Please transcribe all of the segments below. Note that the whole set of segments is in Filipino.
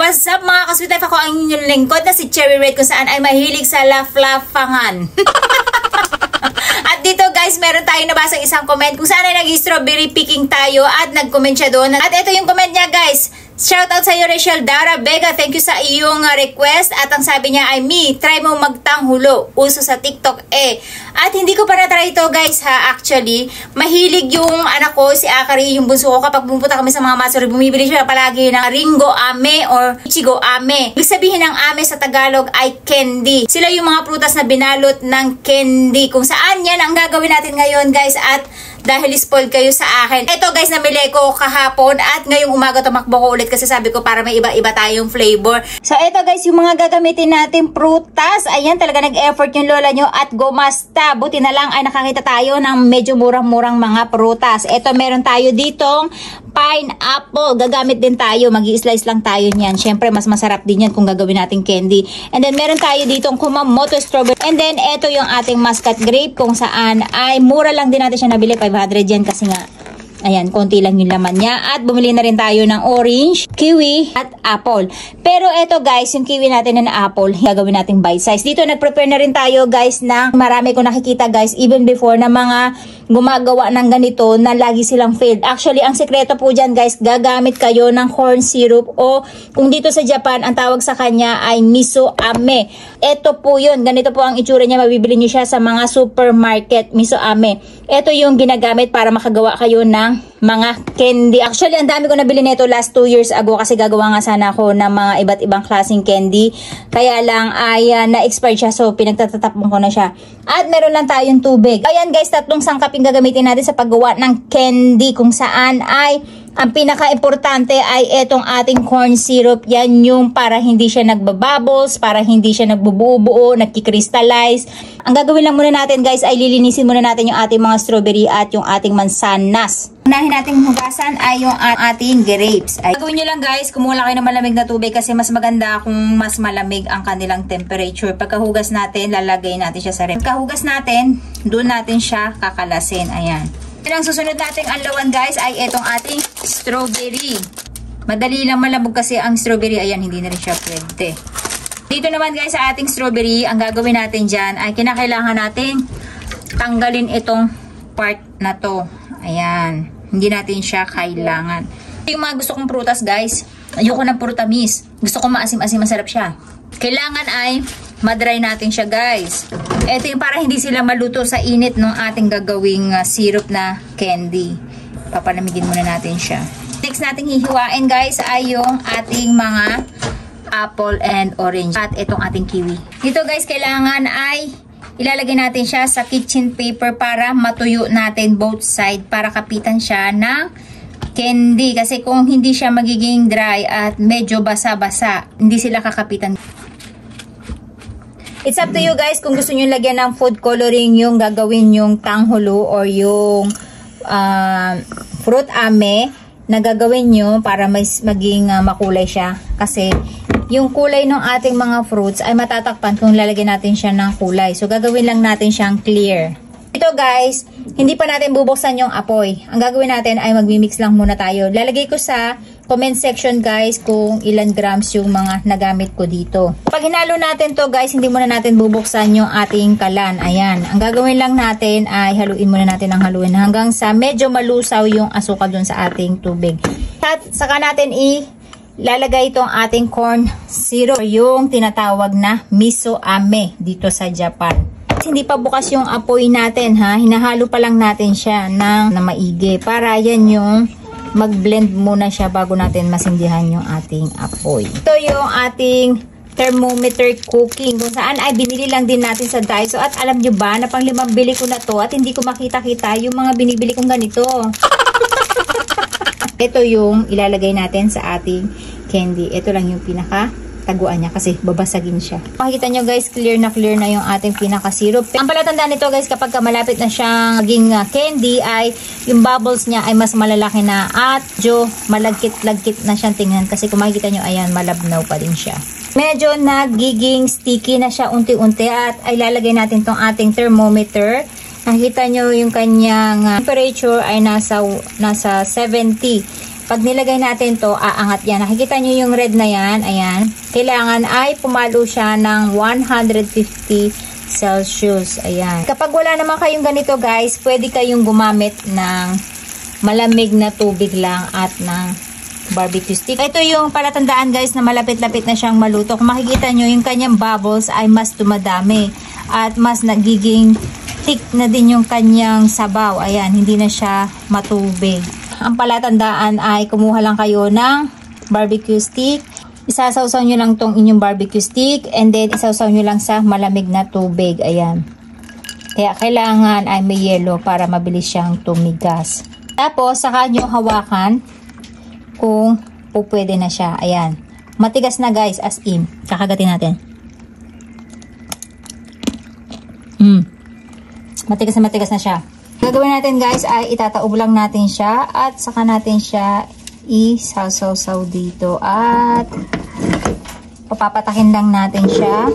What's up mga ka-sweet life? Ako ang inyong lingkod na si Cherry Red kung saan ay mahilig sa laf-lafangan. At dito guys, meron tayong nabasang isang comment kung saan ay nag-strawberry picking tayo at nag-comment siya doon. At ito yung comment niya guys. Shout out sa iyo Rachel Dara Vega. Thank you sa iyong request. At ang sabi niya ay, try mo magtanghulo. Uso sa TikTok eh. At hindi ko pa na-try ito guys ha. Actually, mahilig yung anak ko, si Akari, yung bunso ko. Kapag pumunta kami sa mga Matsuri, bumibili siya palagi ng Ringo Ame or Ichigo Ame. Ibig sabihin ng Ame sa Tagalog ay candy. Sila yung mga prutas na binalot ng candy. Kung saan yan ang gagawin natin ngayon guys. At dahil spoiled kayo sa akin. Ito guys, namili ko kahapon at ngayong umaga tumakbo ko ulit kasi sabi ko para may iba-iba tayong flavor. So ito guys, yung mga gagamitin natin prutas. Ayan, talaga nag-effort yung lola nyo at gumasta. Buti na lang ay nakakita tayo ng medyo murang-murang mga prutas. Ito meron tayo ditong pineapple. Gagamit din tayo. Mag-i-slice lang tayo niyan. Syempre, mas masarap din yan kung gagawin natin candy. And then meron tayo ditong Kumamoto strawberry. And then ito yung ating muscat grape kung saan ay mura lang din natin siya nabili. 500 yan kasi nga, ayan, konti lang yung laman niya. At bumili na rin tayo ng orange, kiwi, at apple. Pero eto guys, yung kiwi natin and apple, gagawin natin bite size. Dito nag-prepare na rin tayo guys ng marami ko nakikita guys, even before na mga gumagawa ng ganito na lagi silang failed. Actually, ang sekreto po dyan guys, gagamit kayo ng corn syrup o kung dito sa Japan, ang tawag sa kanya ay miso ame. Ito po yun. Ganito po ang itsura niya. Mabibili nyo siya sa mga supermarket, miso ame. Ito yung ginagamit para makagawa kayo ng mga candy. Actually, ang dami ko nabili nito last 2 years ago kasi gagawa nga sana ako ng mga iba't ibang klaseng candy. Kaya lang ay na-expired siya so pinagtatatapon ko na siya. At meron lang tayong tubig. Ayan guys, tatlong sangkap yung gagamitin natin sa paggawa ng candy kung saan ay ang pinaka-importante ay etong ating corn syrup. Yan yung para hindi siya nagbabubbles, para hindi siya nagbubuo-buo, nagkikrystallize. Ang gagawin lang muna natin guys ay lilinisin muna natin yung ating mga strawberry at yung ating mansanas. Unahin nating hugasan ay yung ating grapes. Ay, gagawin nyo lang guys, kumuha lang kayo ng malamig na tubig kasi mas maganda kung mas malamig ang kanilang temperature. Pagkahugas natin, lalagay natin siya sa ref. Pagkahugas natin, doon natin siya kakalasin. Ayan. Ang susunod nating anlawan guys ay itong ating strawberry. Madali lang malabog kasi ang strawberry. Ayan, hindi na rin siya pwede. Dito naman guys sa ating strawberry, ang gagawin natin dyan ay kinakailangan natin tanggalin itong part na to. Ayan, hindi natin siya kailangan. Yung mga gusto kong prutas guys, ayoko ng prutamis. Gusto ko maasim-asim, masarap siya. Kailangan ay madry natin siya guys. Ito yung para hindi sila maluto sa init ng ating gagawing syrup na candy. Papalamigin muna natin siya. Next nating hihiwain guys ay yung ating mga apple and orange. At itong ating kiwi. Dito guys, kailangan ay ilalagay natin siya sa kitchen paper para matuyo natin both side para kapitan siya ng candy. Kasi kung hindi siya magiging dry at medyo basa-basa, hindi sila kakapitan. It's up to you guys kung gusto nyo lagyan ng food coloring yung gagawin yung tanghulo or yung fruit ame na gagawin nyo para maging makulay siya. Kasi yung kulay ng ating mga fruits ay matatakpan kung lalagyan natin siya ng kulay. So gagawin lang natin siyang clear. Ito guys, hindi pa natin bubuksan yung apoy. Ang gagawin natin ay magmi-mix lang muna tayo. Lalagay ko sa comment section guys kung ilan grams yung mga nagamit ko dito. Pag hinalo natin to guys, hindi muna natin bubuksan yung ating kalan. Ayan, ang gagawin lang natin ay haluin muna natin ng haluin hanggang sa medyo malusaw yung asukal dun sa ating tubig. At saka natin ilalagay itong ating corn syrup, yung tinatawag na miso ame dito sa Japan. Hindi pa bukas yung apoy natin ha, hinahalo pa lang natin siya na maigi para yan yung mag-blend muna siya bago natin masindihan yung ating apoy. Ito yung ating thermometer cooking kung saan ay binili lang din natin sa Daiso at alam nyo ba na pang 5 bili ko na to at hindi ko makita-kita yung mga binibili kong ganito. Ito yung ilalagay natin sa ating candy. Ito lang yung pinaka taguan niya kasi babasagin siya. Makikita nyo guys, clear na yung ating pinaka-syrup. Ang palatandaan nito guys, kapag malapit na siyang maging candy ay yung bubbles niya ay mas malalaki na at medyo malagkit-lagkit na siyang tingnan kasi kung makikita nyo, ayan, malabnaw pa din siya. Medyo nagiging sticky na siya unti-unti at ay lalagay natin tong ating thermometer. Nakikita nyo yung kanyang temperature ay nasa 70. Pag nilagay natin to, aangat yan. Nakikita nyo yung red na yan. Ayan. Kailangan ay pumalo siya ng 150 Celsius. Ayan. Kapag wala naman kayong ganito guys, pwede kayong gumamit ng malamig na tubig lang at ng barbecue stick. Ito yung palatandaan guys na malapit-lapit na siyang maluto. Kung makikita nyo, yung kanyang bubbles ay mas dumadami at mas nagiging thick na din yung kanyang sabaw. Ayan, hindi na siya matubig. Ang palatandaan ay kumuha lang kayo ng barbecue stick. Isasawsaw nyo lang tong inyong barbecue stick and then isawsaw nyo lang sa malamig na tubig. Ayan. Kaya kailangan ay may yelo para mabilis siyang tumigas. Tapos, saka nyo hawakan kung pwede na siya. Ayan. Matigas na guys, as in. Kakagatin natin. Matigas na siya. Gagawin natin guys ay itataob lang natin siya at saka natin siya isaw-saw dito at papapatakin lang natin siya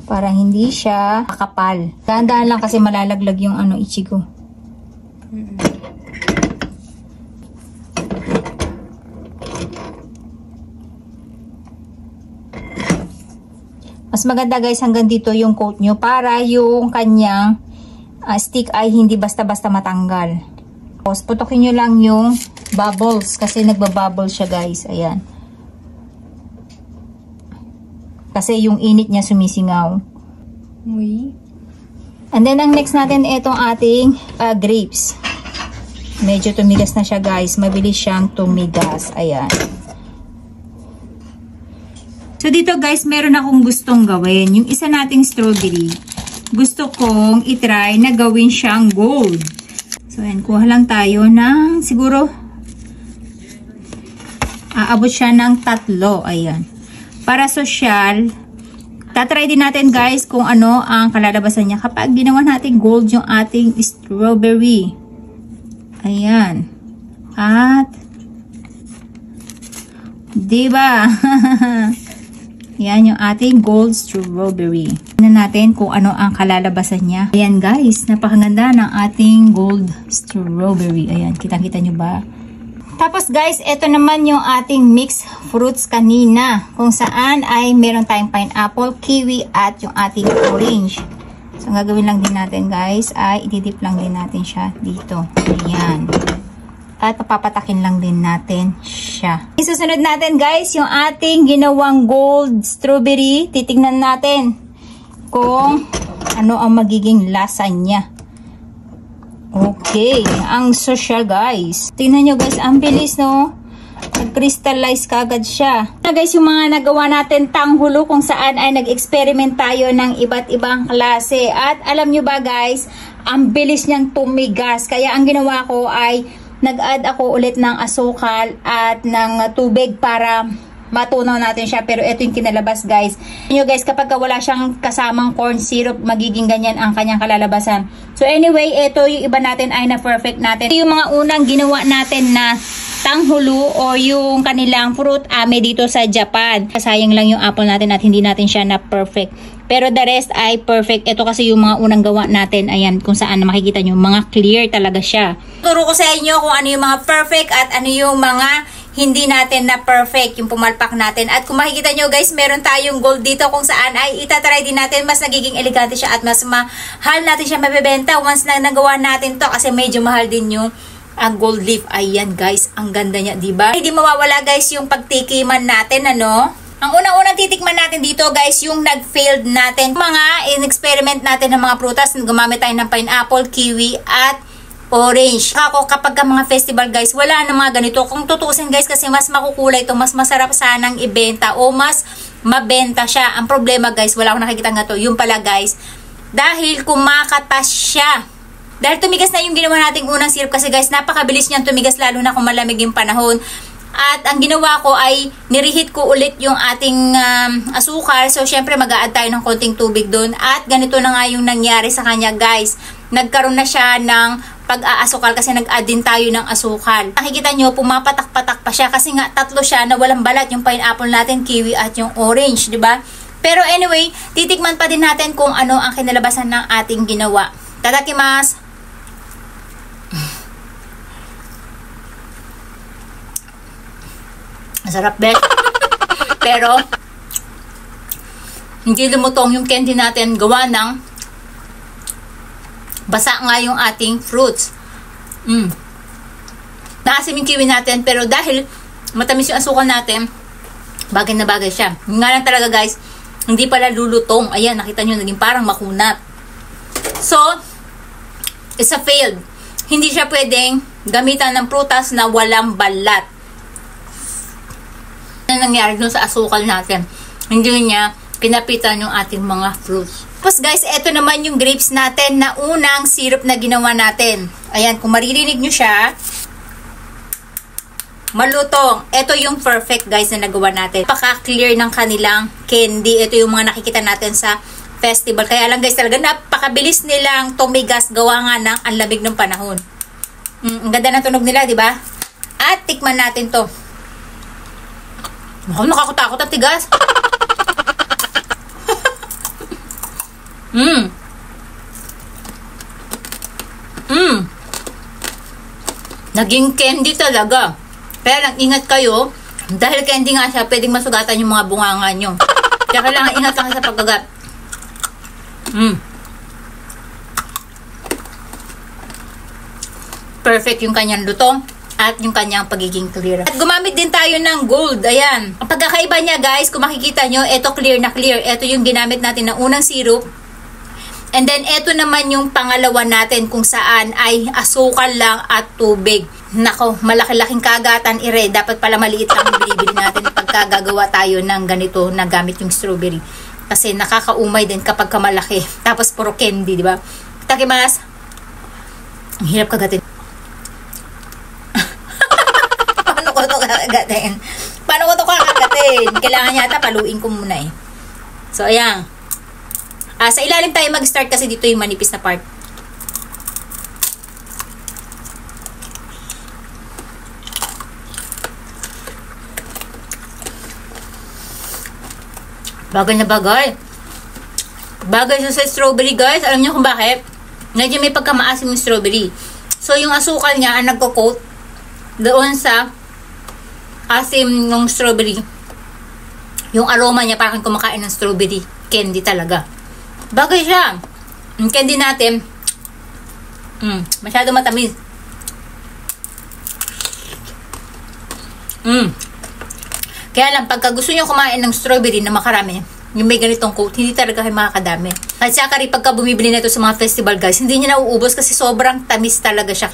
para hindi siya makapal. Dahan-dahan lang kasi malalaglag yung ichigo. Mas maganda guys hanggang dito yung coat nyo para yung kanyang stick ay hindi basta-basta matanggal. Tapos putokin nyo lang yung bubbles kasi nagbabubble siya guys. Ayan. Kasi yung init niya sumisingaw. Uy. And then ang next natin itong ating grapes. Medyo tumigas na siya guys. Mabilis siyang tumigas. Ayan. So, dito guys, meron akong gustong gawin. Yung isa nating strawberry, gusto kong itry na gawin siyang gold. So, ayan, kuha lang tayo ng, siguro, aabot siya ng 3. Ayan. Para social, tatry din natin guys kung ano ang kalalabasan niya kapag ginawa natin gold yung ating strawberry. Ayan. At, diba? Yan yung ating gold strawberry. Tingnan natin kung ano ang kalalabasan niya. Ayan guys, napakaganda ng ating gold strawberry. Ayan, kitang-kita nyo ba? Tapos guys, ito naman yung ating mixed fruits kanina. Kung saan ay meron tayong pineapple, kiwi at yung ating orange. So, ang gagawin lang din natin guys ay ididip lang din natin siya dito. Ayan. At papapatakin lang din natin siya. Isusunod natin guys yung ating ginawang gold strawberry. Titingnan natin kung ano ang magiging lasa niya. Okay, ang social guys. Tingnan nyo guys, ang bilis no. Nag-crystallize kagad siya. Na guys, yung mga nagawa natin tanghulo kung saan ay nag-experiment tayo ng iba't ibang klase. At alam nyo ba guys, ang bilis niyang tumigas. Kaya ang ginawa ko ay nag-add ako ulit ng asukal at ng tubig para matunaw natin siya. Pero ito yung kinalabas guys. Yun guys, kapag wala siyang kasamang corn syrup, magiging ganyan ang kanyang kalalabasan. So anyway, ito yung iba natin ay na-perfect natin. Ito yung mga unang ginawa natin na tanghulu o yung kanilang fruit ame dito sa Japan. Sayang lang yung apple natin at hindi natin siya na-perfect. Pero the rest ay perfect. Ito kasi yung mga unang gawa natin. Ayan, kung saan makikita nyo, mga clear talaga siya. Turo ko sa inyo kung ano yung mga perfect at ano yung mga hindi natin na perfect, yung pumalpak natin. At kung makikita nyo guys, meron tayong gold dito kung saan ay itatry din natin. Mas nagiging elegante siya at mas mahal natin siya mabibenta once na nagawa natin to. Kasi medyo mahal din yung gold leaf. Ayan guys, ang ganda niya, diba? Hindi mawawala guys yung pagtikiman natin, ano? Ang unang-unang titikman natin dito guys, yung nag-failed natin. Mga in-experiment natin ng mga prutas, gumamit tayo ng pineapple, kiwi, at orange. Ako kapag ka mga festival guys, wala na mga ganito. Kung tutusin guys, kasi mas makukulay ito, mas masarap sanang ibenta o mas mabenta siya. Ang problema guys, wala akong nakikita nga to. Yung pala guys, dahil kumakatas siya. Dahil tumigas na yung ginawa nating unang syrup kasi guys, napakabilis niyang tumigas lalo na kung malamig yung panahon. At ang ginawa ko ay nireheat ko ulit yung ating asukal. So, syempre mag-a-add tayo ng konting tubig doon. At ganito na nga yung nangyari sa kanya guys. Nagkaroon na siya ng pag-aasukal kasi nag-add din tayo ng asukal. Nakikita nyo, pumapatak-patak pa siya kasi nga tatlo siya na walang balat. Yung pineapple natin, kiwi at yung orange, diba? Pero anyway, titikman pa din natin kung ano ang kinalabasan ng ating ginawa. Tadakimasu! Masarap, best. Pero, hindi lumutong yung candy natin gawa ng basa nga yung ating fruits. Naasim yung kiwi natin, pero dahil matamis yung asukal natin, bagay na bagay siya. Yung nga lang talaga guys, hindi pala lulutong. Ayan, nakita nyo, naging parang makunat. So, it's a failed. Hindi siya pwedeng gamitan ng prutas na walang balat. Ano nangyari dun sa asukal natin? Hindi niya pinapitan yung ating mga fruits. Tapos guys, eto naman yung grapes natin na unang syrup na ginawa natin. Ayan, kung maririnig nyo siya, malutong. Ito yung perfect guys na nagawa natin. Paka-clear ng kanilang candy. Ito yung mga nakikita natin sa festival. Kaya lang guys, talaga napakabilis nilang tumigas gawa nga ng ang lamig ng panahon. Ang ganda ng tunog nila, di ba? At tikman natin to. Nakakutakot at tigas. Naging candy talaga. Kaya lang ingat kayo, dahil candy nga siya, pwedeng masugatan yung mga bunganga nyo. Kaya kailangan ingat lang sa pagkagat. Perfect yung kanyang lutong at yung kanyang pagiging clear. At gumamit din tayo ng gold. Ayan. Ang pagkakaiba niya guys, kung makikita nyo, ito clear na clear. Ito yung ginamit natin ng unang syrup. And then, ito naman yung pangalawa natin kung saan ay asukal lang at tubig. Nako, malaki-laking kagatan ire. Dapat pala maliit lang yung binibili natin pagka gagawa tayo ng ganito na gamit yung strawberry. Kasi nakakaumay din kapag kamalaki. Tapos puro candy, di ba? Takimas. Ang hirap kagatin. Paano ko ito kagatin? Paano ko ito kagatin? Kailangan yata paluin ko muna eh. So, ayan. Sa ilalim tayo mag-start kasi dito yung manipis na part. Bagay na bagay. Bagay siya sa strawberry guys. Alam niyo kung bakit? Medyo may pagkamaasim yung strawberry. So yung asukal niya ang nagko-coat doon sa asim ng strawberry. Yung aroma niya parang kumakain ng strawberry candy talaga. Bagay siya. Yung candy natin, masyado matamis. Kaya lang, pagka gusto nyo kumain ng strawberry na makarami, yung may ganitong coat, hindi talaga kayo makakadami. At saka rin, pagka bumibili na ito sa mga festival guys, hindi nyo nauubos kasi sobrang tamis talaga siya.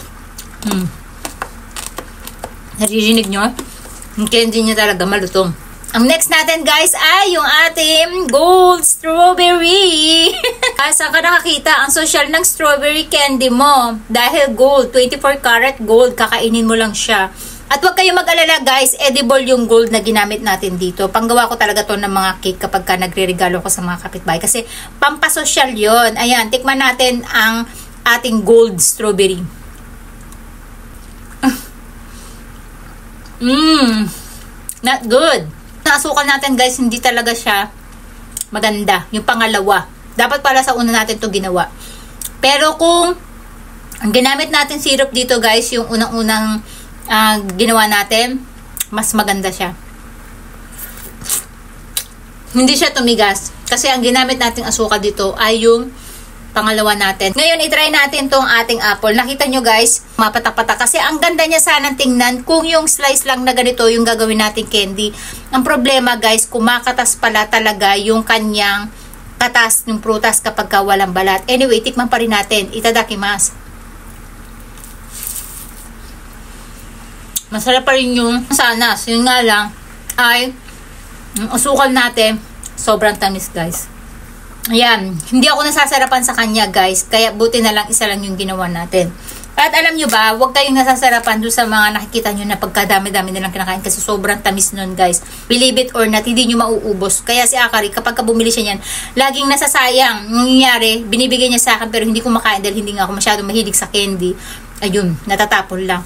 Naririnig nyo? Yung candy niya talaga malutong. Ang next natin guys ay yung ating gold strawberry. Saan ka nakakita ang social ng strawberry candy mo? Dahil gold, 24 karat gold, kakainin mo lang siya. At huwag kayong mag-alala guys, edible yung gold na ginamit natin dito. Panggawa ko talaga to ng mga cake kapag ka nagre-regalo ko sa mga kapitbahay. Kasi pampasosyal yon. Ayan, tikman natin ang ating gold strawberry. Not good. Asukal natin guys, hindi talaga siya maganda. Yung pangalawa. Dapat pala sa una natin to ginawa. Pero kung ang ginamit natin syrup dito guys, yung unang-unang ginawa natin, mas maganda siya. Hindi siya tumigas. Kasi ang ginamit nating asukal dito ay yung pangalawa natin. Ngayon, itry natin tong ating apple. Nakita nyo guys, mapatak-patak. Kasi ang ganda niya sanang tingnan kung yung slice lang na ganito yung gagawin nating candy. Ang problema guys, kumakatas pala talaga yung kanyang katas ng prutas kapag walang balat. Anyway, tikman pa rin natin. Itadakimasu. Masarap pa rin yung sanas. Yun nga lang, ay yung asukal natin, sobrang tamis guys. Ayan, hindi ako nasasarapan sa kanya guys, kaya buti na lang isa lang yung ginawa natin. At alam nyo ba, huwag kayong nasasarapan doon sa mga nakikita nyo na pagkadami-dami nilang kinakain kasi sobrang tamis nun guys. Believe it or not, hindi nyo mauubos. Kaya si Akari, kapag bumili siya niyan, laging nasasayang. Nangyayari, binibigay niya sa akin pero hindi ko makain dahil hindi nga ako masyadong mahilig sa candy. Ayun, natatapon lang.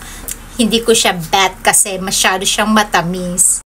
Hindi ko siya bet kasi masyado siyang matamis.